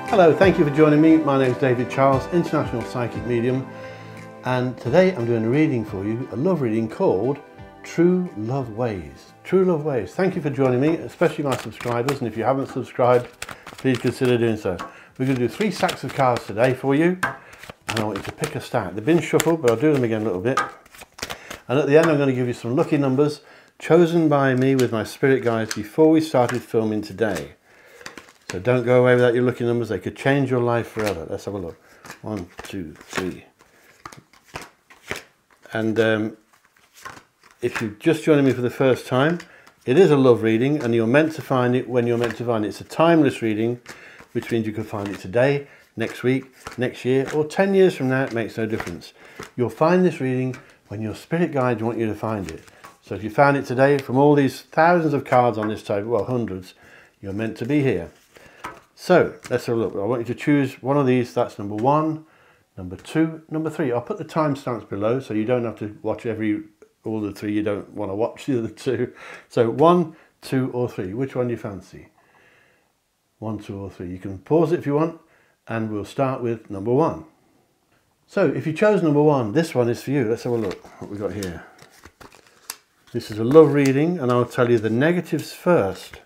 Hello, thank you for joining me. My name is David Charles, International Psychic Medium, and today I'm doing a reading for you, a love reading called True Love Ways. True Love Ways. Thank you for joining me, especially my subscribers, and if you haven't subscribed, please consider doing so. We're going to do 3 stacks of cards today for you, and I want you to pick a stack. They've been shuffled, but I'll do them again a little bit. And at the end I'm going to give you some lucky numbers chosen by me with my spirit guides before we started filming today. So don't go away without your lucky numbers. They could change your life forever. Let's have a look. 1, 2, 3. And if you're just joining me for the first time, it is a love reading and you're meant to find it when you're meant to find it. It's a timeless reading, which means you could find it today, next week, next year, or 10 years from now. It makes no difference. You'll find this reading when your spirit guides want you to find it. So if you found it today, from all these thousands of cards on this table, well, hundreds, you're meant to be here. So let's have a look. I want you to choose one of these. That's number 1, number 2, number 3. I'll put the timestamps below so you don't have to watch all the 3. You don't want to watch the other 2. So 1, 2 or 3. Which one do you fancy? 1, 2 or 3. You can pause it if you want, and we'll start with number 1. So if you chose number 1, this one is for you. Let's have a look what we've got here. This is a love reading, and I'll tell you the negatives first.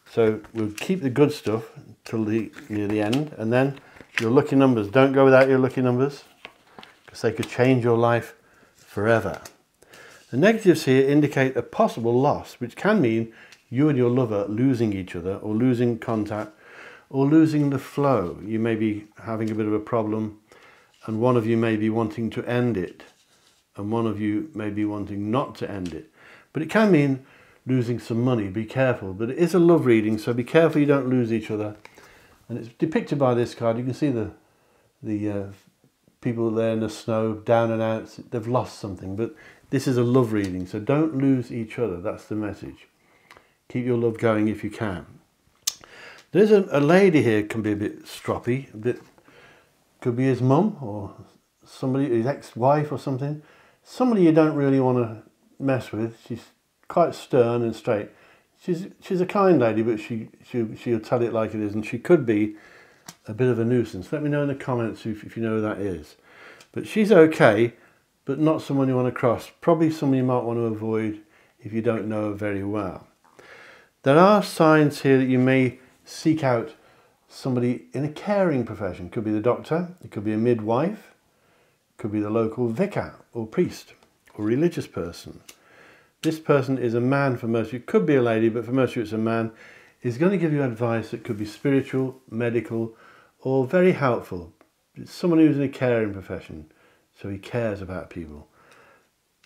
So we'll keep the good stuff till near the end, and then your lucky numbers. Don't go without your lucky numbers, because they could change your life forever. The negatives here indicate a possible loss, which can mean you and your lover losing each other, or losing contact, or losing the flow. You may be having a bit of a problem, and one of you may be wanting to end it, and one of you may be wanting not to end it. But it can mean losing some money. Be careful. But it is a love reading, so be careful you don't lose each other. And it's depicted by this card. You can see the people there in the snow, down and out. They've lost something. But this is a love reading, so don't lose each other. That's the message. Keep your love going if you can. There's a lady here, can be a bit stroppy, could be his mum or somebody, his ex-wife or something. Somebody you don't really want to mess with. She's quite stern and straight. She's a kind lady, but she'll tell it like it is, and she could be a bit of a nuisance. Let me know in the comments if you know who that is. But she's okay, but not someone you want to cross. Probably someone you might want to avoid if you don't know her very well. There are signs here that you may seek out somebody in a caring profession. Could be the doctor, it could be a midwife, it could be the local vicar or priest or religious person. This person is a man for most of you. It could be a lady, but for most of you it's a man. He's going to give you advice that could be spiritual, medical, or very helpful. It's someone who's in a caring profession, so he cares about people.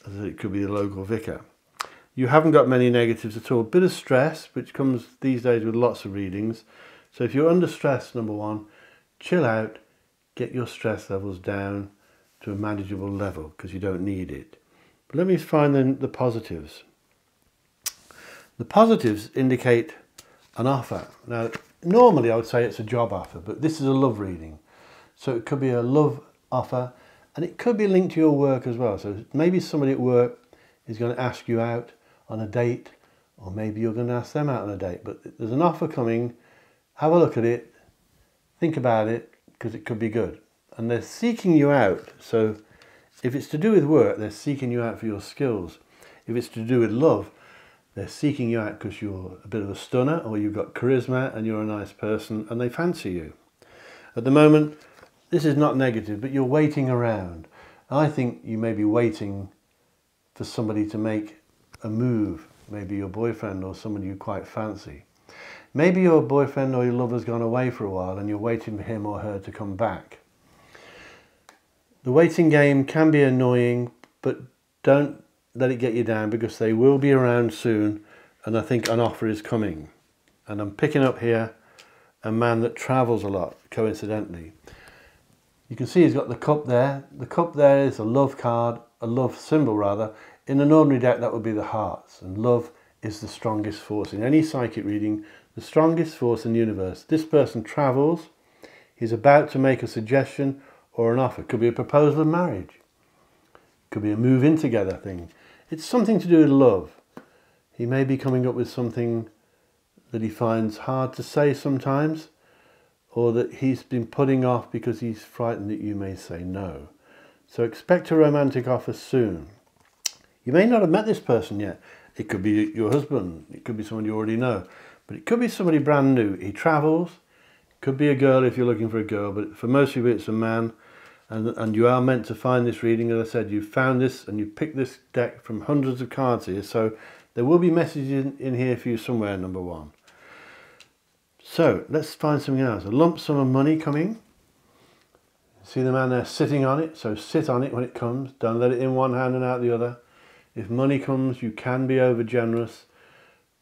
It could be the local vicar. You haven't got many negatives at all. Bit of stress, which comes these days with lots of readings. So if you're under stress, number 1, chill out, get your stress levels down to a manageable level, because you don't need it. But let me find the positives. The positives indicate an offer. Now, normally I would say it's a job offer, but this is a love reading. So it could be a love offer, and it could be linked to your work as well. So maybe somebody at work is going to ask you out on a date, or maybe you're going to ask them out on a date. But there's an offer coming. Have a look at it. Think about it, because it could be good. And they're seeking you out. So if it's to do with work, they're seeking you out for your skills. If it's to do with love, they're seeking you out because you're a bit of a stunner, or you've got charisma and you're a nice person and they fancy you. At the moment, this is not negative, but you're waiting around. I think you may be waiting for somebody to make a move, maybe your boyfriend or somebody you quite fancy. Maybe your boyfriend or your lover's gone away for a while and you're waiting for him or her to come back. The waiting game can be annoying, but don't let it get you down, because they will be around soon, and I think an offer is coming. And I'm picking up here a man that travels a lot, coincidentally. You can see he's got the cup there. The cup there is a love card, a love symbol rather. In an ordinary deck that would be the hearts, and love is the strongest force. In any psychic reading, the strongest force in the universe. This person travels, he's about to make a suggestion or an offer. It could be a proposal of marriage. It could be a move in together thing. It's something to do with love. He may be coming up with something that he finds hard to say sometimes, or that he's been putting off because he's frightened that you may say no. So expect a romantic offer soon. You may not have met this person yet. It could be your husband, it could be someone you already know, but it could be somebody brand new. He travels, it could be a girl if you're looking for a girl, but for most of you it's a man, and you are meant to find this reading. As I said, you've found this and you've picked this deck from hundreds of cards here, so there will be messages in here for you somewhere, number one. So let's find something else. A lump sum of money coming. See the man there sitting on it, so sit on it when it comes. Don't let it in one hand and out the other. If money comes, you can be over generous.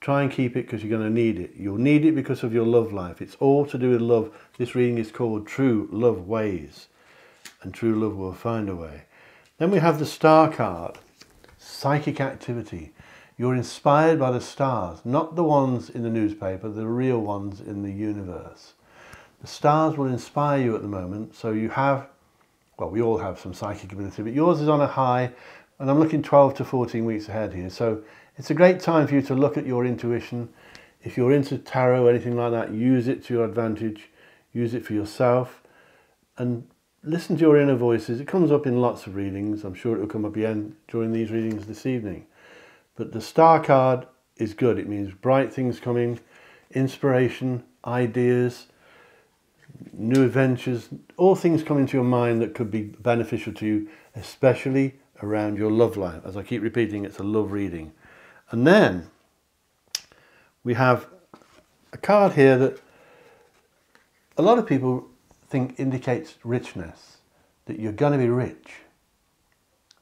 Try and keep it because you're going to need it. You'll need it because of your love life. It's all to do with love. This reading is called True Love Ways, and true love will find a way. Then we have the star card, psychic activity. You're inspired by the stars, not the ones in the newspaper, the real ones in the universe. The stars will inspire you at the moment, so you have, well, we all have some psychic ability, but yours is on a high, and I'm looking 12 to 14 weeks ahead here, so it's a great time for you to look at your intuition. If you're into tarot or anything like that, use it to your advantage, use it for yourself, and listen to your inner voices. It comes up in lots of readings. I'm sure it will come up again during these readings this evening. But the star card is good. It means bright things coming, inspiration, ideas, new adventures, all things come into your mind that could be beneficial to you, especially around your love life. As I keep repeating, it's a love reading. And then we have a card here that a lot of people think indicates richness, that you're going to be rich.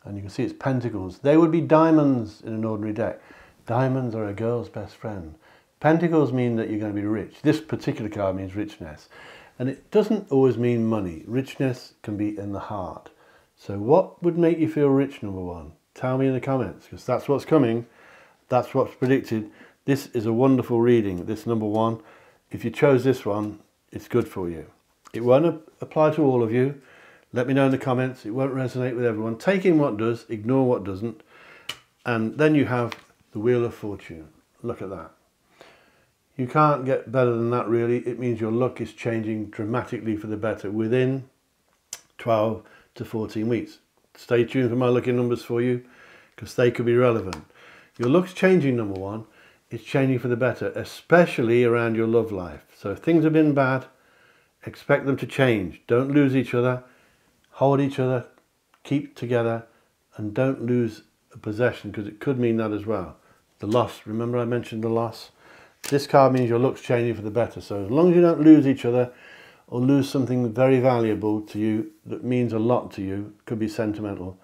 And you can see it's pentacles. They would be diamonds in an ordinary deck. Diamonds are a girl's best friend. Pentacles mean that you're going to be rich. This particular card means richness. And it doesn't always mean money. Richness can be in the heart. So what would make you feel rich, number one? Tell me in the comments, because that's what's coming. That's what's predicted. This is a wonderful reading, this number one. If you chose this one, it's good for you. It won't apply to all of you. Let me know in the comments. It won't resonate with everyone. Take in what does, ignore what doesn't. And then you have the Wheel of Fortune. Look at that. You can't get better than that, really. It means your luck is changing dramatically for the better within 12 to 14 weeks. Stay tuned for my lucky numbers for you, because they could be relevant. Your luck's changing, number one. It's changing for the better, especially around your love life. So if things have been bad, expect them to change. Don't lose each other. Hold each other. Keep together. And don't lose a possession, because it could mean that as well. The loss. Remember I mentioned the loss? This card means your luck's changing for the better. So as long as you don't lose each other or lose something very valuable to you that means a lot to you, could be sentimental,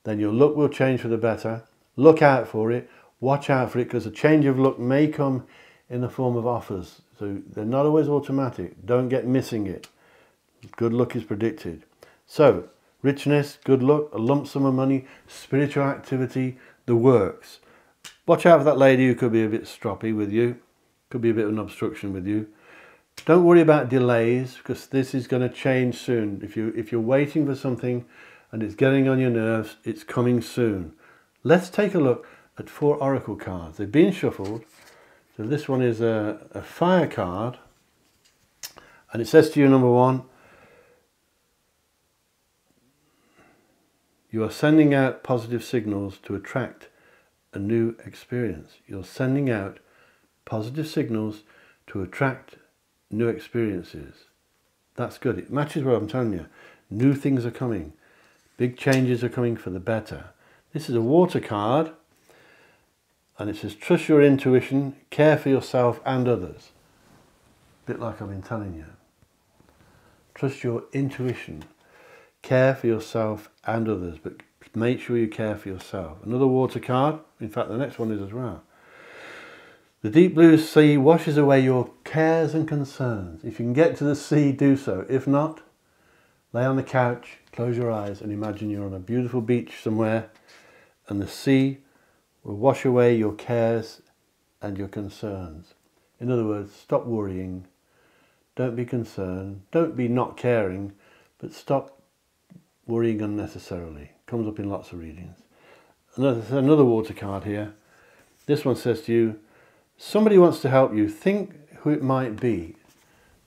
then your luck will change for the better. Look out for it. Watch out for it, because a change of luck may come in the form of offers. So they're not always automatic. Don't get missing it. Good luck is predicted. So richness, good luck, a lump sum of money, spiritual activity, the works. Watch out for that lady who could be a bit stroppy with you. Could be a bit of an obstruction with you. Don't worry about delays, because this is going to change soon. If you're waiting for something and it's getting on your nerves, it's coming soon. Let's take a look at 4 oracle cards. They've been shuffled. So this one is a fire card, and it says to you, number one, you are sending out positive signals to attract a new experience. You're sending out positive signals to attract new experiences. That's good. It matches what I'm telling you. New things are coming. Big changes are coming for the better. This is a water card, and it says trust your intuition, care for yourself and others. A bit like I've been telling you. Trust your intuition, care for yourself and others, but make sure you care for yourself. Another water card. In fact, the next one is as well. The deep blue sea washes away your cares and concerns. If you can get to the sea, do so. If not, lay on the couch, close your eyes and imagine you're on a beautiful beach somewhere, and the sea will wash away your cares and your concerns. In other words, stop worrying. Don't be concerned. Don't be not caring, but stop worrying unnecessarily. Comes up in lots of readings. Another water card here. This one says to you, somebody wants to help you. Think who it might be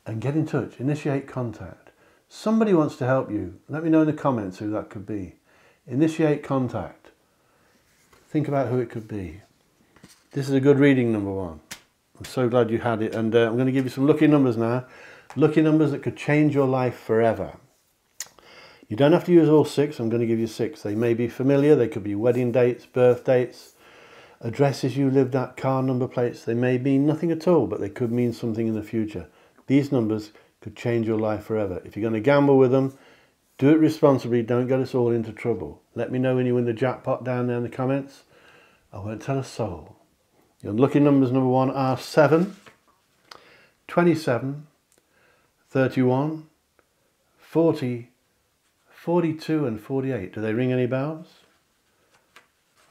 and get in touch. Initiate contact. Somebody wants to help you. Let me know in the comments who that could be. Initiate contact. Think about who it could be. This is a good reading, number one. I'm so glad you had it. And I'm going to give you some lucky numbers now. Lucky numbers that could change your life forever. You don't have to use all 6. I'm going to give you 6. They may be familiar. They could be wedding dates, birth dates, addresses you lived at, car number plates. They may mean nothing at all, but they could mean something in the future. These numbers could change your life forever. If you're going to gamble with them, do it responsibly. Don't get us all into trouble. Let me know when you win the jackpot down there in the comments. I won't tell a soul. Your lucky numbers, number 1, are 7, 27, 31, 40, 42 and 48. Do they ring any bells?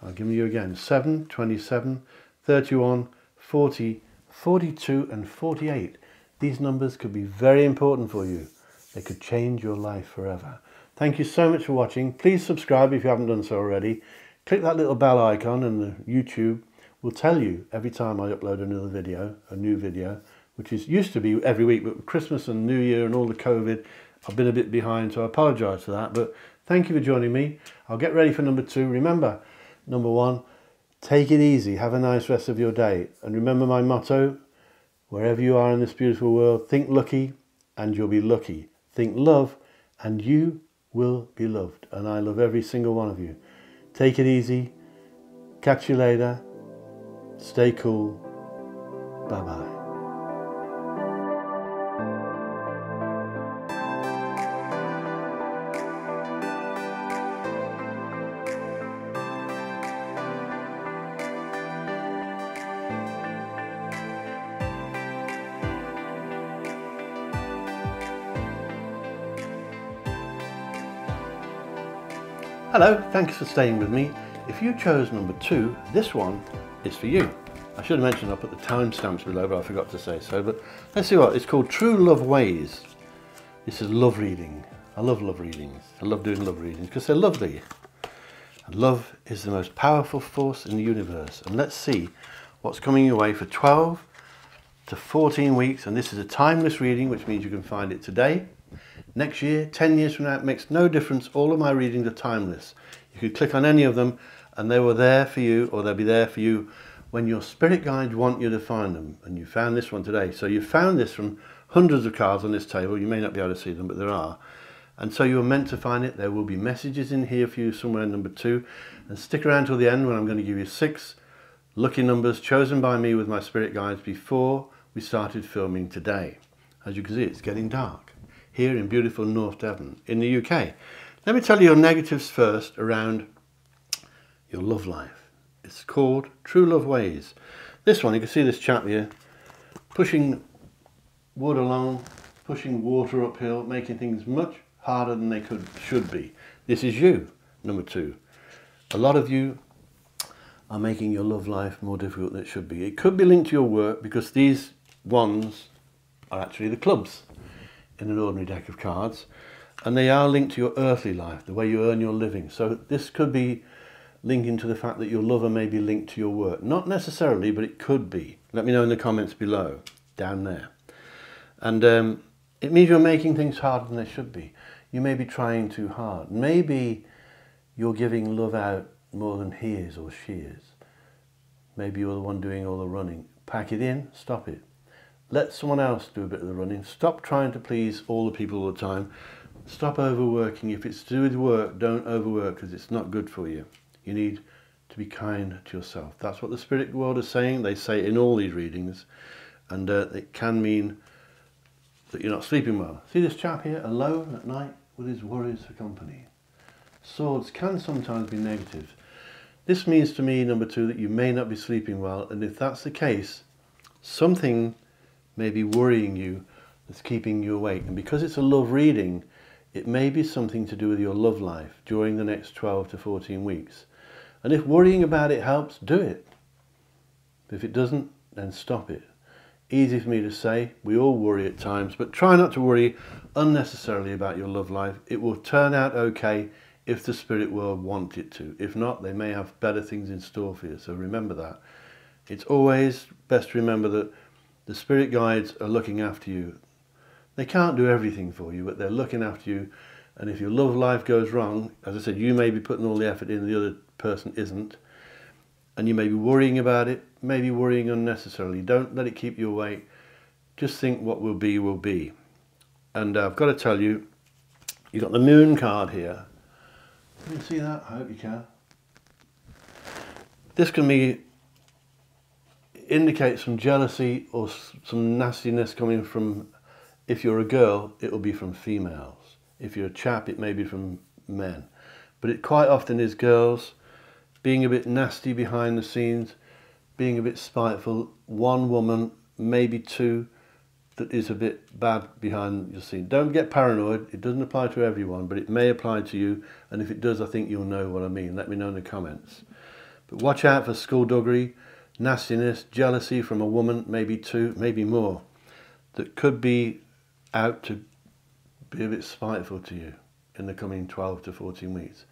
I'll give them you again. 7, 27, 31, 40, 42 and 48. These numbers could be very important for you. They could change your life forever. Thank you so much for watching. Please subscribe if you haven't done so already. Click that little bell icon and the YouTube will tell you every time I upload another video, a new video, which used to be every week, but with Christmas and New Year and all the COVID, I've been a bit behind, so I apologise for that. But thank you for joining me. I'll get ready for number 2. Remember, number 1, take it easy. Have a nice rest of your day. And remember my motto, wherever you are in this beautiful world, think lucky and you'll be lucky. Think love and you will be loved. And I love every single one of you. Take it easy. Catch you later. Stay cool. Bye-bye. Hello, thanks for staying with me. If you chose number 2, this one is for you. I should have mentioned I'll put the timestamps below, but I forgot to say so. But let's see what it's called. True Love Ways. This is love reading. I love love readings. I love doing love readings because they're lovely. And love is the most powerful force in the universe. And let's see what's coming your way for 12 to 14 weeks. And this is a timeless reading, which means you can find it today, next year, 10 years from now. It makes no difference. All of my readings are timeless. You could click on any of them and they were there for you, or they'll be there for you when your spirit guides want you to find them. And you found this one today. So you found this from hundreds of cards on this table. You may not be able to see them, but there are. And so you were meant to find it. There will be messages in here for you somewhere in number 2. And stick around till the end when I'm going to give you 6 lucky numbers chosen by me with my spirit guides before we started filming today. As you can see, it's getting dark here in beautiful North Devon in the UK. Let me tell you your negatives first around your love life. It's called True Love Ways. This one, you can see this chap here pushing wood along, pushing water uphill, making things much harder than they should be. This is you, number 2. A lot of you are making your love life more difficult than it should be. It could be linked to your work because these ones are actually the clubs in an ordinary deck of cards, and they are linked to your earthly life, the way you earn your living. So this could be linking to the fact that your lover may be linked to your work. Not necessarily, but it could be. Let me know in the comments below, down there. And it means you're making things harder than they should be. You may be trying too hard. Maybe you're giving love out more than he is or she is. Maybe you're the one doing all the running. Pack it in, stop it. Let someone else do a bit of the running. Stop trying to please all the people all the time. Stop overworking. If it's to do with work, don't overwork because it's not good for you. You need to be kind to yourself. That's what the spirit world is saying. They say it in all these readings. And it can mean that you're not sleeping well. See this chap here, alone at night with his worries for company. Swords can sometimes be negative. This means to me, number 2, that you may not be sleeping well. And if that's the case, something may be worrying you that's keeping you awake. And because it's a love reading, it may be something to do with your love life during the next 12 to 14 weeks. And if worrying about it helps, do it. If it doesn't, then stop it. Easy for me to say, we all worry at times, but try not to worry unnecessarily about your love life. It will turn out okay if the spirit world want it to. If not, they may have better things in store for you. So remember that. It's always best to remember that the spirit guides are looking after you. They can't do everything for you, but they're looking after you. And if your love life goes wrong, as I said, you may be putting all the effort in, the other person isn't. And you may be worrying about it, maybe worrying unnecessarily. Don't let it keep you awake. Just think what will be, will be. And I've got to tell you, you've got the Moon card here. Can you see that? I hope you can. This can indicate some jealousy or some nastiness coming from, if you're a girl, it will be from females. If you're a chap, it may be from men. But it quite often is girls being a bit nasty behind the scenes, being a bit spiteful. One woman, maybe two, that is a bit bad behind the scene. Don't get paranoid. It doesn't apply to everyone, but it may apply to you. And if it does, I think you'll know what I mean. Let me know in the comments. But watch out for skullduggery, nastiness, jealousy from a woman, maybe two, maybe more, that could be out to be a bit spiteful to you in the coming 12 to 14 weeks.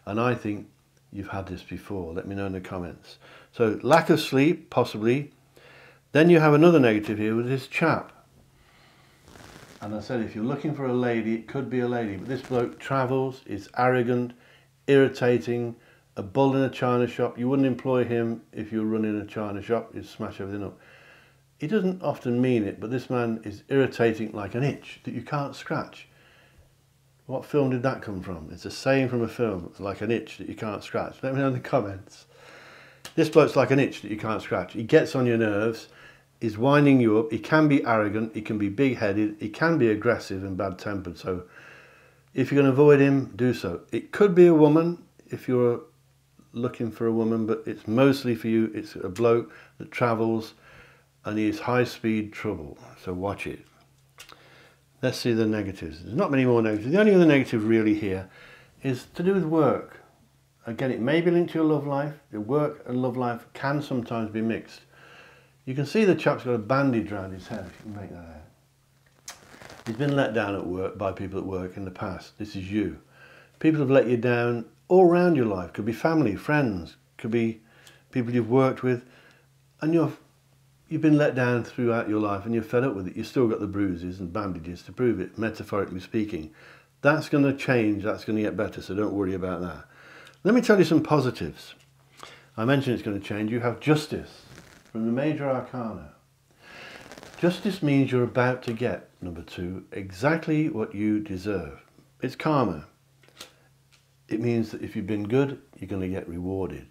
And I think you've had this before. Let me know in the comments. So lack of sleep, possibly. Then you have another negative here with this chap. And I said if you're looking for a lady, it could be a lady. But this bloke travels, is arrogant, irritating, a bull in a china shop. You wouldn't employ him if you were running a china shop. He'd smash everything up. He doesn't often mean it, but this man is irritating like an itch that you can't scratch. What film did that come from? It's a saying from a film. It's like an itch that you can't scratch. Let me know in the comments. This bloke's like an itch that you can't scratch. He gets on your nerves. He's winding you up. He can be arrogant. He can be big-headed. He can be aggressive and bad-tempered. So if you're going to avoid him, do so. It could be a woman if you're looking for a woman, but it's mostly for you. It's a bloke that travels and he is high-speed trouble. So watch it. Let's see the negatives. There's not many more negatives. The only other negative really here is to do with work. Again, it may be linked to your love life. Your work and love life can sometimes be mixed. You can see the chap's got a bandage around his head, if you can make that out. He's been let down at work by people at work in the past. This is you. People have let you down all around your life. Could be family, friends, could be people you've worked with, and you've been let down throughout your life and you're fed up with it. You've still got the bruises and bandages to prove it, metaphorically speaking. That's going to change, that's going to get better, so don't worry about that. Let me tell you some positives. I mentioned it's going to change. You have justice from the Major Arcana. Justice means you're about to get, number 2, exactly what you deserve. It's karma. It means that if you've been good, you're going to get rewarded.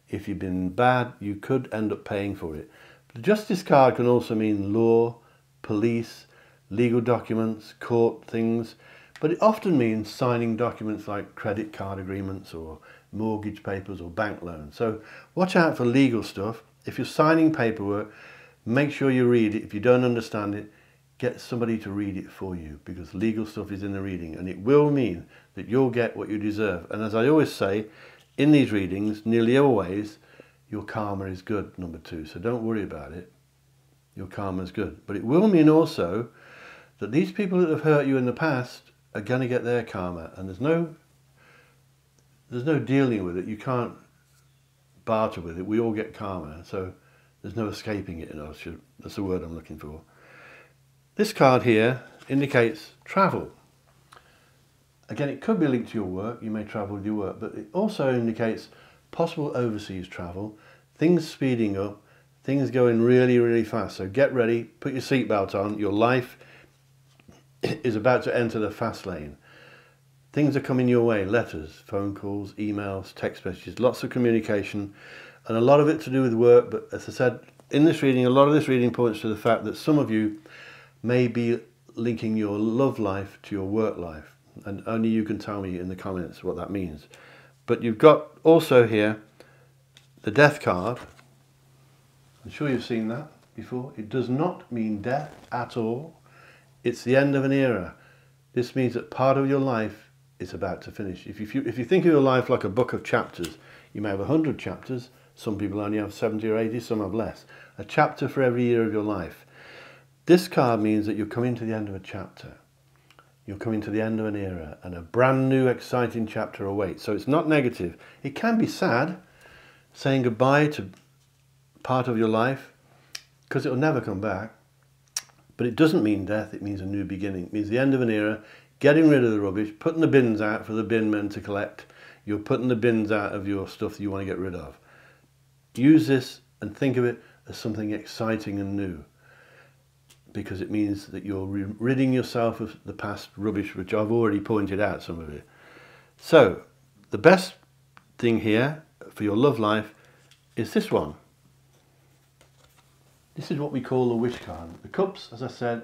If you've been bad, you could end up paying for it. The Justice card can also mean law, police, legal documents, court things, but it often means signing documents like credit card agreements or mortgage papers or bank loans. So watch out for legal stuff. If you're signing paperwork, make sure you read it. If you don't understand it, get somebody to read it for you, because legal stuff is in the reading and it will mean that you'll get what you deserve. And as I always say, in these readings, nearly always, your karma is good, number 2. So don't worry about it. Your karma is good. But it will mean also that these people that have hurt you in the past are going to get their karma. And there's no dealing with it. You can't barter with it. We all get karma. So there's no escaping it. That's the word I'm looking for. This card here indicates travel. Again, it could be linked to your work. You may travel with your work. But it also indicates possible overseas travel, things speeding up, things going really, really fast. So get ready, put your seatbelt on. Your life is about to enter the fast lane. Things are coming your way, letters, phone calls, emails, text messages, lots of communication, and a lot of it to do with work. But as I said, in this reading, a lot of this reading points to the fact that some of you may be linking your love life to your work life, and only you can tell me in the comments what that means. But you've got also here the Death card. I'm sure you've seen that before. It does not mean death at all. It's the end of an era. This means that part of your life is about to finish. If you think of your life like a book of chapters, you may have 100 chapters. Some people only have 70 or 80, some have less. A chapter for every year of your life. This card means that you're coming to the end of a chapter. You're coming to the end of an era and a brand new exciting chapter awaits. So it's not negative. It can be sad, saying goodbye to part of your life, because it'll never come back. But it doesn't mean death, it means a new beginning. It means the end of an era, getting rid of the rubbish, putting the bins out for the bin men to collect. You're putting the bins out of your stuff that you want to get rid of. Use this and think of it as something exciting and new, because it means that you're ridding yourself of the past rubbish, which I've already pointed out some of it. So, the best thing here for your love life is this one. This is what we call the wish card. The cups, as I said,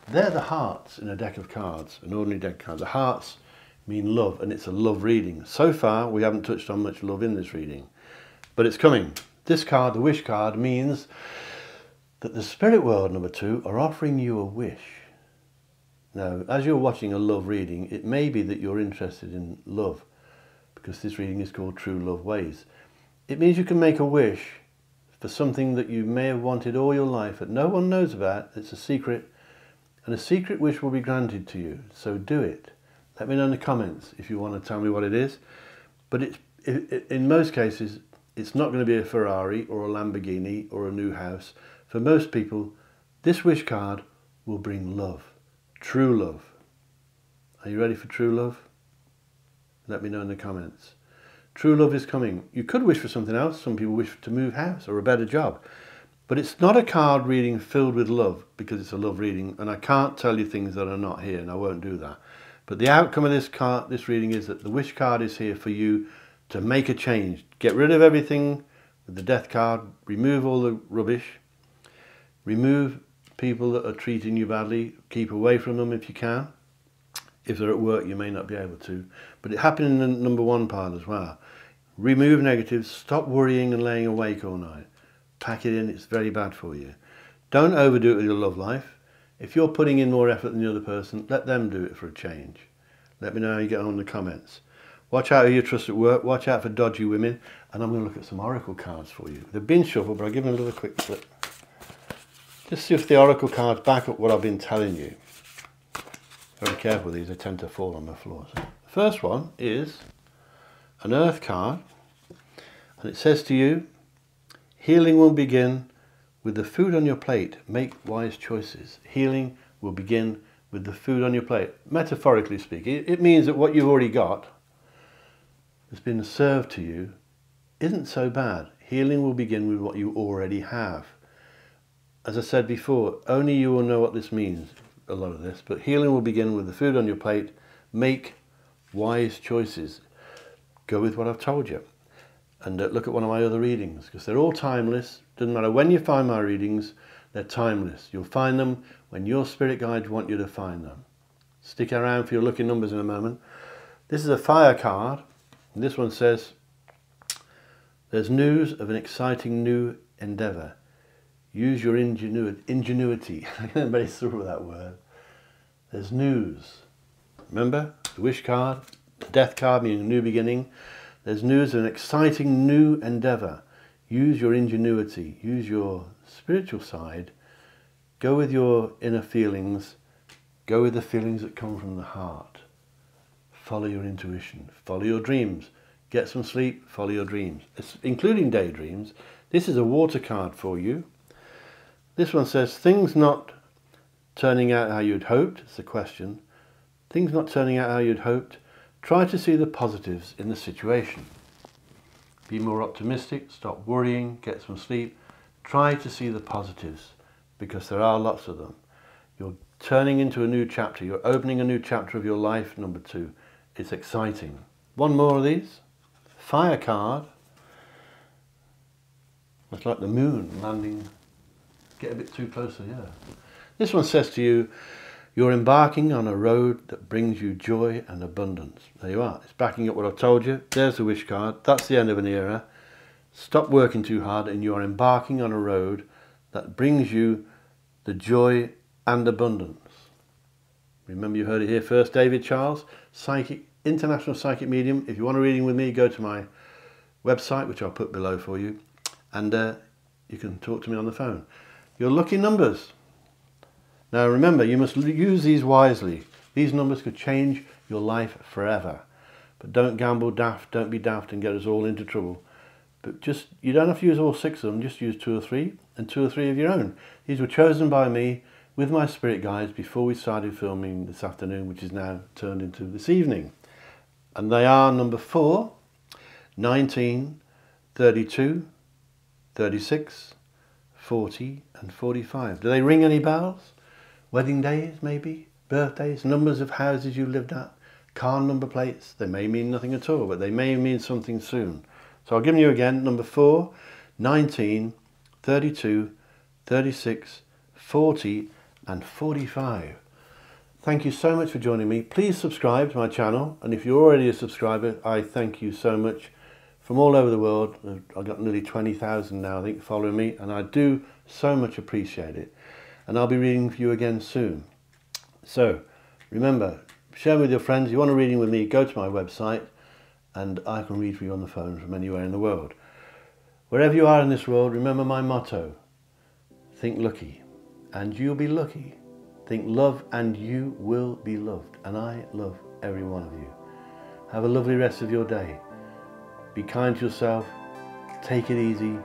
they're the hearts in a deck of cards, an ordinary deck of cards. The hearts mean love, and it's a love reading. So far, we haven't touched on much love in this reading, but it's coming. This card, the wish card, means that the spirit world, number 2, are offering you a wish. Now, as you're watching a love reading, it may be that you're interested in love, because this reading is called True Love Ways. It means you can make a wish for something that you may have wanted all your life that no one knows about. It's a secret, and a secret wish will be granted to you. So do it. Let me know in the comments if you want to tell me what it is. But in most cases, it's not going to be a Ferrari or a Lamborghini or a new house. For most people, this wish card will bring love, true love. Are you ready for true love? Let me know in the comments. True love is coming. You could wish for something else. Some people wish to move house or a better job. But it's not a card reading filled with love, because it's a love reading, and I can't tell you things that are not here, and I won't do that. But the outcome of this reading is that the wish card is here for you to make a change. Get rid of everything with the death card. Remove all the rubbish. Remove people that are treating you badly. Keep away from them if you can. If they're at work, you may not be able to. But it happened in the number 1 part as well. Remove negatives. Stop worrying and laying awake all night. Pack it in. It's very bad for you. Don't overdo it with your love life. If you're putting in more effort than the other person, let them do it for a change. Let me know how you get on in the comments. Watch out who you trust at work. Watch out for dodgy women. And I'm going to look at some oracle cards for you. They've been shuffled, but I'll give them a little quick flip. Just see if the oracle cards back up what I've been telling you. Very careful with these, they tend to fall on the floor. So the first one is an earth card, and it says to you, healing will begin with the food on your plate. Make wise choices. Healing will begin with the food on your plate. Metaphorically speaking, it means that what you've already got that's been served to you isn't so bad. Healing will begin with what you already have. As I said before, only you will know what this means, a lot of this, but healing will begin with the food on your plate. Make wise choices. Go with what I've told you. And look at one of my other readings, because they're all timeless. Doesn't matter when you find my readings, they're timeless. You'll find them when your spirit guides want you to find them. Stick around for your lucky numbers in a moment. This is a fire card, and this one says, there's news of an exciting new endeavour. Use your ingenuity. I'm getting very through with that word. There's news. Remember, the wish card, the death card meaning a new beginning. There's news of an exciting new endeavour. Use your ingenuity. Use your spiritual side. Go with your inner feelings. Go with the feelings that come from the heart. Follow your intuition. Follow your dreams. Get some sleep. Follow your dreams, including daydreams. This is a water card for you. This one says, things not turning out how you'd hoped. It's a question. Things not turning out how you'd hoped. Try to see the positives in the situation. Be more optimistic. Stop worrying. Get some sleep. Try to see the positives, because there are lots of them. You're turning into a new chapter. You're opening a new chapter of your life, number 2. It's exciting. One more of these. Fire card. It's like the moon landing. Get a bit too close to the earth. This one says to you, you're embarking on a road that brings you joy and abundance. There you are. It's backing up what I've told you. There's the wish card. That's the end of an era. Stop working too hard, and you are embarking on a road that brings you the joy and abundance. Remember, you heard it here first. David Charles, psychic, international psychic medium. If you want a reading with me, go to my website, which I'll put below for you, and you can talk to me on the phone. Your lucky numbers. Now remember, you must use these wisely. These numbers could change your life forever. But don't gamble daft, don't be daft and get us all into trouble. But just, you don't have to use all 6 of them, just use 2 or 3, and 2 or 3 of your own. These were chosen by me with my spirit guides before we started filming this afternoon, which is now turned into this evening. And they are number 4, 19, 32, 36, 40 and 45. Do they ring any bells? Wedding days maybe? Birthdays? Numbers of houses you lived at? Car number plates? They may mean nothing at all, but they may mean something soon. So I'll give you again number 4, 19, 32, 36, 40 and 45. Thank you so much for joining me. Please subscribe to my channel, and if you're already a subscriber, I thank you so much. From all over the world, I've got nearly 20,000 now, I think, following me, and I do so much appreciate it. And I'll be reading for you again soon. So remember, share with your friends. If you want a reading with me, go to my website and I can read for you on the phone from anywhere in the world. Wherever you are in this world, remember my motto: think lucky and you'll be lucky. Think love and you will be loved. And I love every one of you. Have a lovely rest of your day. Be kind to yourself. Take it easy.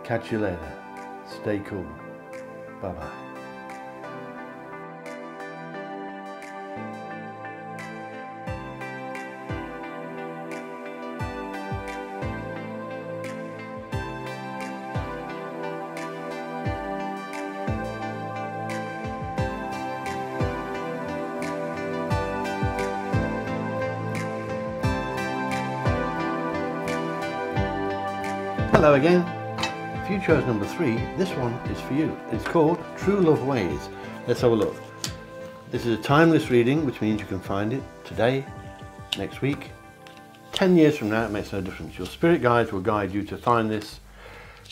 Catch you later. Stay cool. Bye-bye. Hello again. If you chose number 3, this one is for you. It's called True Love Ways. Let's have a look. This is a timeless reading, which means you can find it today, next week, 10 years from now. It makes no difference. Your spirit guides will guide you to find this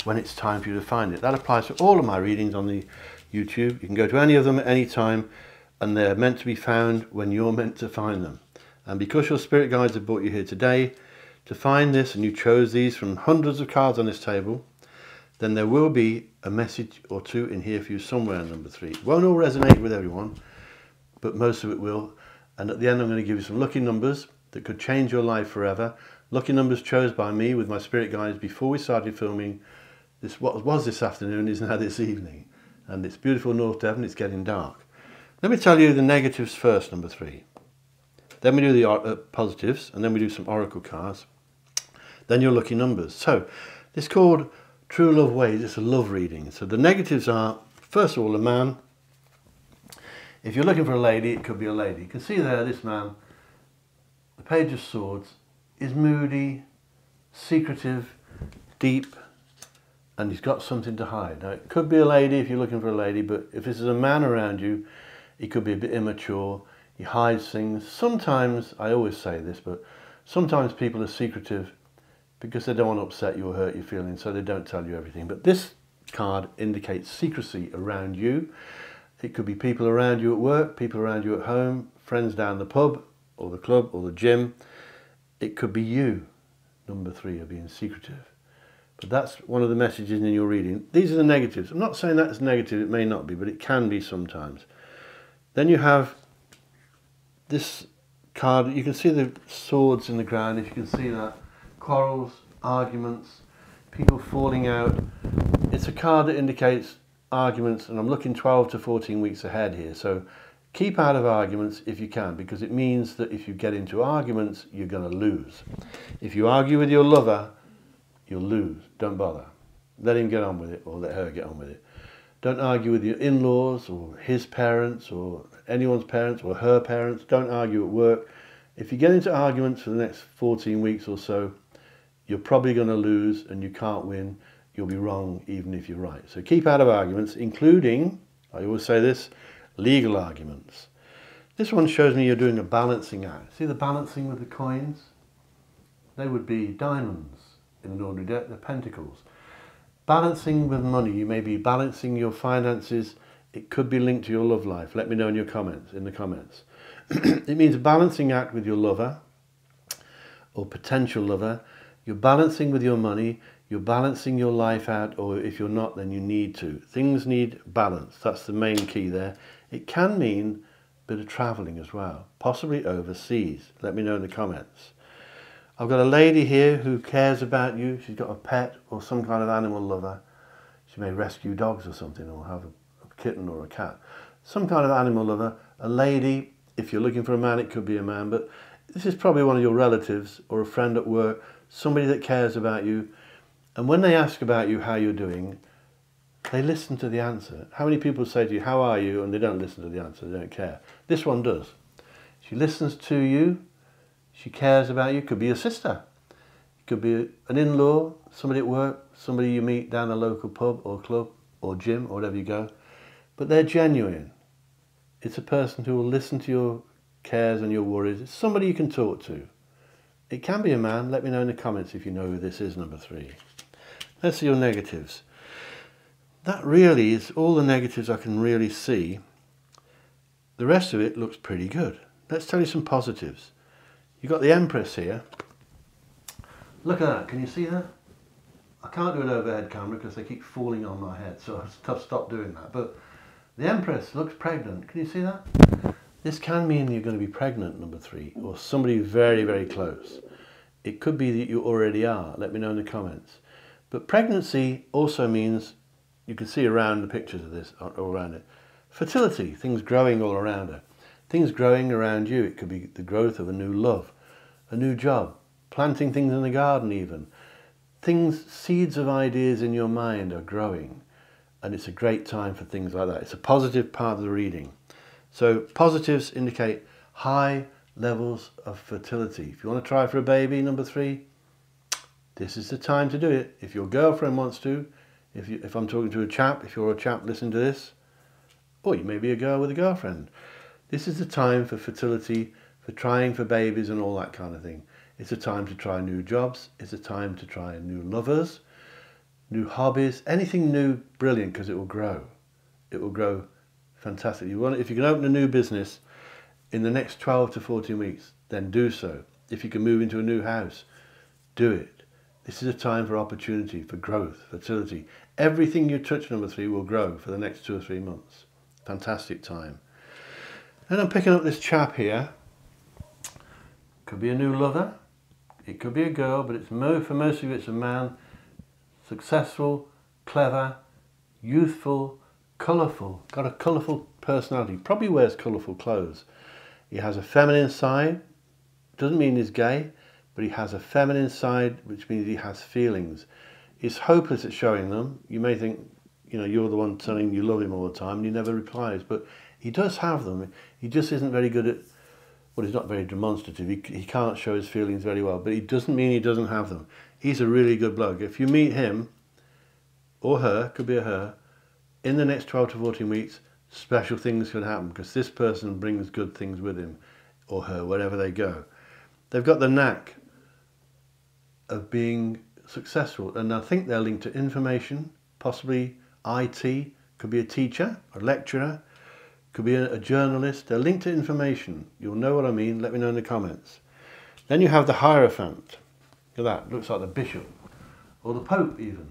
when it's time for you to find it. That applies to all of my readings on the YouTube. You can go to any of them at any time, and they're meant to be found when you're meant to find them. And because your spirit guides have brought you here today to find this, and you chose these from hundreds of cards on this table, then there will be a message or two in here for you somewhere in number 3. It won't all resonate with everyone, but most of it will. And at the end, I'm going to give you some lucky numbers that could change your life forever. Lucky numbers chosen by me with my spirit guides before we started filming. This, what was this afternoon, is now this evening. And it's beautiful North Devon. It's getting dark. Let me tell you the negatives first, number 3. Then we do the positives, and then we do some oracle cards. Then your lucky numbers. So it's called True Love Ways. It's a love reading. So the negatives are, first of all, a man. If you're looking for a lady, it could be a lady. You can see there, this man, the Page of Swords, is moody, secretive, deep, and he's got something to hide. Now, it could be a lady if you're looking for a lady, but if this is a man around you, he could be a bit immature. He hides things. Sometimes, I always say this, but sometimes people are secretive because they don't want to upset you or hurt your feelings, so they don't tell you everything. But this card indicates secrecy around you. It could be people around you at work, people around you at home, friends down the pub or the club or the gym. It could be you, number 3, of being secretive. But that's one of the messages in your reading. These are the negatives. I'm not saying that's negative, it may not be, but it can be sometimes. Then you have this card. You can see the swords in the ground, if you can see that. Quarrels, arguments, people falling out. It's a card that indicates arguments, and I'm looking 12 to 14 weeks ahead here. So keep out of arguments if you can, because it means that if you get into arguments, you're going to lose. If you argue with your lover, you'll lose. Don't bother. Let him get on with it, or let her get on with it. Don't argue with your in-laws or his parents or anyone's parents or her parents. Don't argue at work. If you get into arguments for the next 14 weeks or so, you're probably going to lose and you can't win. You'll be wrong even if you're right. So keep out of arguments, including, I always say this, legal arguments. This one shows me you're doing a balancing act. See the balancing with the coins? They would be diamonds in an ordinary deck. They're pentacles. Balancing with money. You may be balancing your finances. It could be linked to your love life. Let me know in your comments. It means a balancing act with your lover or potential lover. You're balancing with your money. You're balancing your life out, or if you're not, then you need to. Things need balance. That's the main key there. It can mean a bit of travelling as well, possibly overseas. Let me know in the comments. I've got a lady here who cares about you. She's got a pet or some kind of animal lover. She may rescue dogs or something, or have a kitten or a cat. Some kind of animal lover. A lady, if you're looking for a man, it could be a man, but this is probably one of your relatives or a friend at work, somebody that cares about you. And when they ask about you, how you're doing, they listen to the answer. How many people say to you, how are you? And they don't listen to the answer, they don't care. This one does. She listens to you. She cares about you. Could be your sister. It could be an in-law, somebody at work, somebody you meet down a local pub or club or gym or wherever you go. But they're genuine. It's a person who will listen to your cares and your worries. It's somebody you can talk to. It can be a man. Let me know in the comments if you know who this is, number 3. Let's see your negatives. That really is all the negatives I can really see. The rest of it looks pretty good. Let's tell you some positives. You've got the Empress here. Look at that, can you see that? I can't do an overhead camera because they keep falling on my head, so I've stopped doing that. But the Empress looks pregnant, can you see that? This can mean you're going to be pregnant, number 3, or somebody very, very close. It could be that you already are, let me know in the comments. But pregnancy also means, you can see around the pictures of this, all around it, fertility, things growing all around her. Things growing around you. It could be the growth of a new love, a new job, planting things in the garden even. Things, seeds of ideas in your mind are growing, and it's a great time for things like that. It's a positive part of the reading. So positives indicate high levels of fertility. If you want to try for a baby, number 3, this is the time to do it. If your girlfriend wants to, if I'm talking to a chap, if you're a chap listening to this, or you may be a girl with a girlfriend, this is the time for fertility, for trying for babies and all that kind of thing. It's a time to try new jobs. It's a time to try new lovers, new hobbies, anything new, brilliant, because it will grow. It will grow fantastic. If you can open a new business in the next 12 to 14 weeks, then do so. If you can move into a new house, do it. This is a time for opportunity, for growth, fertility. Everything you touch, number 3, will grow for the next 2 or 3 months. Fantastic time. And I'm picking up this chap here. Could be a new lover. It could be a girl, but it's for most of you it's a man. Successful, clever, youthful, colourful. Got a colourful personality. Probably wears colourful clothes. He has a feminine side. Doesn't mean he's gay, but he has a feminine side, which means he has feelings. He's hopeless at showing them. You may think, you know, you're the one telling you love him all the time and he never replies, but he does have them. He just isn't very good at, well, he's not very demonstrative. He can't show his feelings very well, but it doesn't mean he doesn't have them. He's a really good bloke. If you meet him, or her, could be a her, in the next 12 to 14 weeks, special things can happen because this person brings good things with him, or her, wherever they go. They've got the knack of being successful, and I think they're linked to information, possibly IT, could be a teacher, a lecturer, could be a journalist. They're linked to information. You'll know what I mean. Let me know in the comments. Then you have the Hierophant. Look at that. Looks like the bishop. Or the Pope even.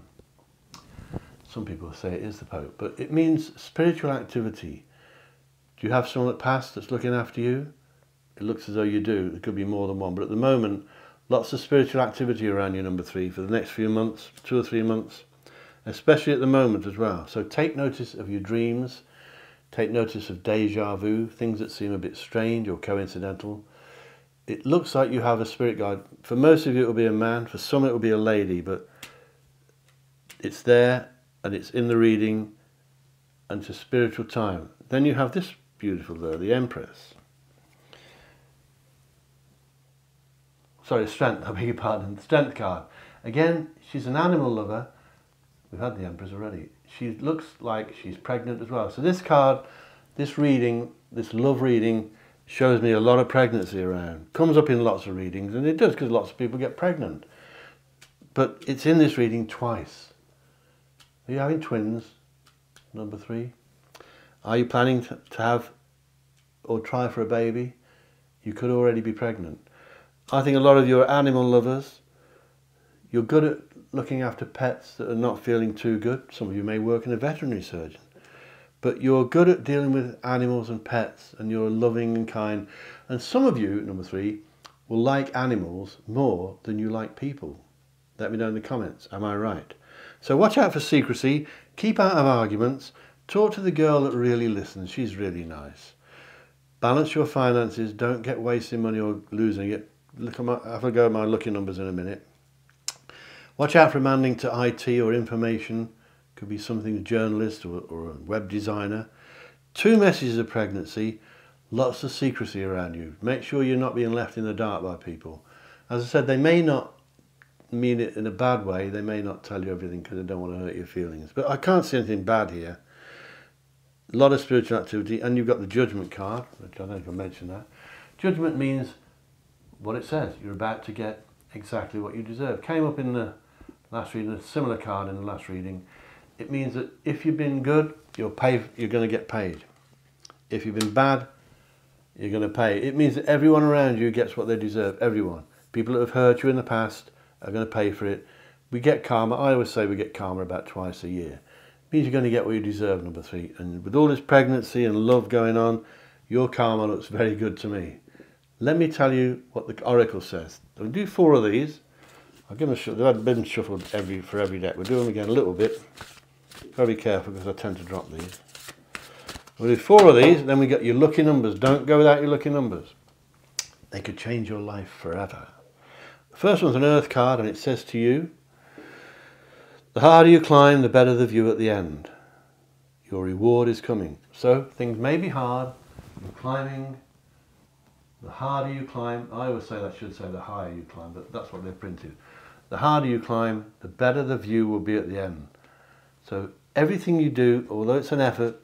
Some people say it is the Pope. But it means spiritual activity. Do you have someone that passed that's looking after you? It looks as though you do. There could be more than one. But at the moment, lots of spiritual activity around you, number 3, for the next few months, 2 or 3 months. Especially at the moment as well. So take notice of your dreams. Take notice of déjà vu, things that seem a bit strange or coincidental. It looks like you have a spirit guide. For most of you it will be a man, for some it will be a lady, but it's there and it's in the reading and it's a spiritual time. Then you have this beautiful girl, the Empress. Sorry, Strength, I beg your pardon, the Strength card. Again, she's an animal lover. We've had the Empress already. She looks like she's pregnant as well. So this card, this reading, this love reading, shows me a lot of pregnancy around. Comes up in lots of readings, and it does because lots of people get pregnant. But it's in this reading twice. Are you having twins, number 3? Are you planning to have or try for a baby? You could already be pregnant. I think a lot of you are animal lovers. You're good at looking after pets that are not feeling too good. Some of you may work in a veterinary surgeon. But you're good at dealing with animals and pets, and you're loving and kind. And some of you, number 3, will like animals more than you like people. Let me know in the comments, am I right? So watch out for secrecy, keep out of arguments, talk to the girl that really listens, she's really nice. Balance your finances, don't get wasting money or losing it. Have a go at my lucky numbers in a minute. Watch out for demanding to IT or information, could be something a journalist or a web designer. 2 messages of pregnancy, lots of secrecy around you. Make sure you're not being left in the dark by people. As I said, they may not mean it in a bad way, they may not tell you everything because they don't want to hurt your feelings. But I can't see anything bad here. A lot of spiritual activity, and you've got the judgment card, which I don't know if I mentioned that. Judgment means what it says. You're about to get exactly what you deserve. Came up in the last reading, a similar card in the last reading. It means that if you've been good, you're going to get paid. If you've been bad, you're going to pay. It means that everyone around you gets what they deserve. Everyone. People that have hurt you in the past are going to pay for it. We get karma. I always say we get karma about twice a year. It means you're going to get what you deserve, number 3. And with all this pregnancy and love going on, your karma looks very good to me. Let me tell you what the oracle says. We'll do 4 of these. I'll give them a shuffle. They've been shuffled for every deck. We'll do them again a little bit. Very careful because I tend to drop these. We'll do 4 of these, then we get your lucky numbers. Don't go without your lucky numbers. They could change your life forever. The first one's an earth card, and it says to you, the harder you climb, the better the view at the end. Your reward is coming. So things may be hard. You're climbing. The harder you climb, I always say that should say the higher you climb, but that's what they've printed. The harder you climb, the better the view will be at the end. So everything you do, although it's an effort,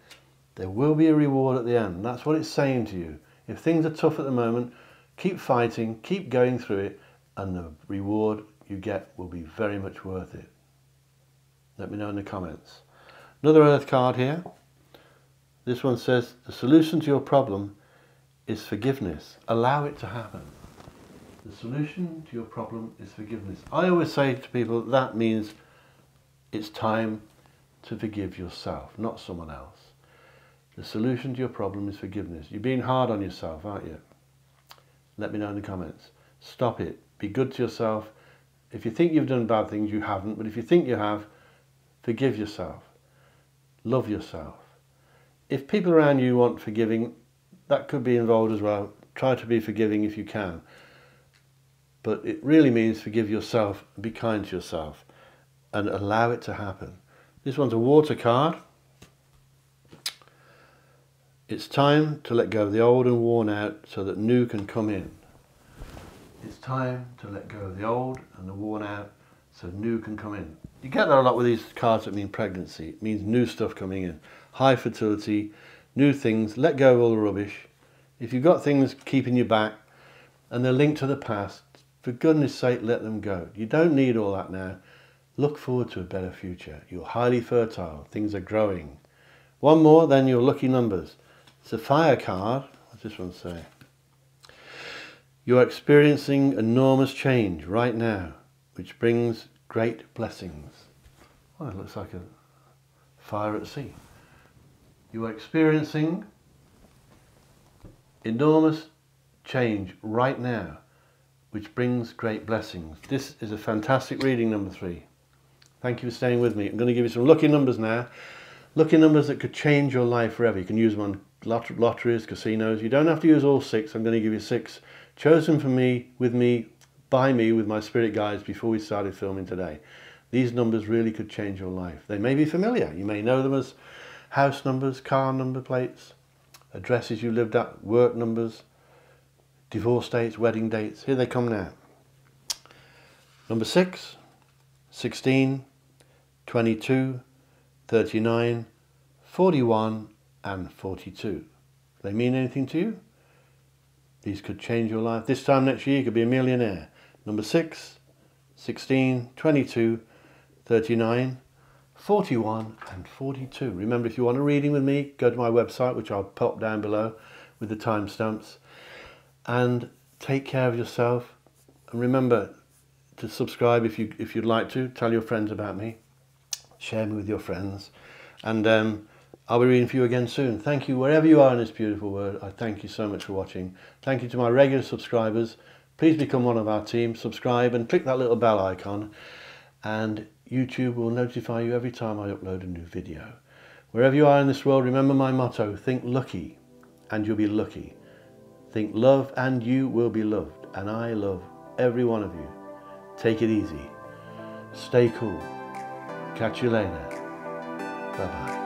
there will be a reward at the end. That's what it's saying to you. If things are tough at the moment, keep fighting, keep going through it, and the reward you get will be very much worth it. Let me know in the comments. Another earth card here. This one says, the solution to your problem is forgiveness. Allow it to happen. The solution to your problem is forgiveness. I always say to people that means it's time to forgive yourself, not someone else. The solution to your problem is forgiveness. You're being hard on yourself, aren't you? Let me know in the comments. Stop it. Be good to yourself. If you think you've done bad things, you haven't. But if you think you have, forgive yourself. Love yourself. If people around you want forgiving, that could be involved as well. Try to be forgiving if you can. But it really means forgive yourself, be kind to yourself, and allow it to happen. This one's a water card. It's time to let go of the old and worn out so that new can come in. It's time to let go of the old and the worn out so new can come in. You get that a lot with these cards that mean pregnancy. It means new stuff coming in. High fertility, new things, let go of all the rubbish. If you've got things keeping you back and they're linked to the past, for goodness sake, let them go. You don't need all that now. Look forward to a better future. You're highly fertile. Things are growing. One more, then your lucky numbers. It's a fire card. What's this one say? You're experiencing enormous change right now, which brings great blessings. Oh, it looks like a fire at sea. You are experiencing enormous change right now, which brings great blessings. This is a fantastic reading, number 3. Thank you for staying with me. I'm going to give you some lucky numbers now. Lucky numbers that could change your life forever. You can use them on lotteries, casinos. You don't have to use all 6. I'm going to give you 6 chosen for me, by me, with my spirit guides before we started filming today. These numbers really could change your life. They may be familiar. You may know them as house numbers, car number plates, addresses you lived at, work numbers, divorce dates, wedding dates. Here they come now. Number 6, 16, 22, 39, 41 and 42. They mean anything to you? These could change your life. This time next year you could be a millionaire. Number 6, 16, 22, 39, 41 and 42. Remember, if you want a reading with me, go to my website, which I'll pop down below with the timestamps, and take care of yourself. And remember to subscribe if you'd like to. Tell your friends about me. Share me with your friends. And I'll be reading for you again soon. Thank you wherever you are in this beautiful world. I thank you so much for watching. Thank you to my regular subscribers. please become one of our team, subscribe and click that little bell icon, and YouTube will notify you every time I upload a new video. Wherever you are in this world, remember my motto: think lucky and you'll be lucky. Think love and you will be loved. And I love every one of you. Take it easy. Stay cool. Catch you later. Bye-bye.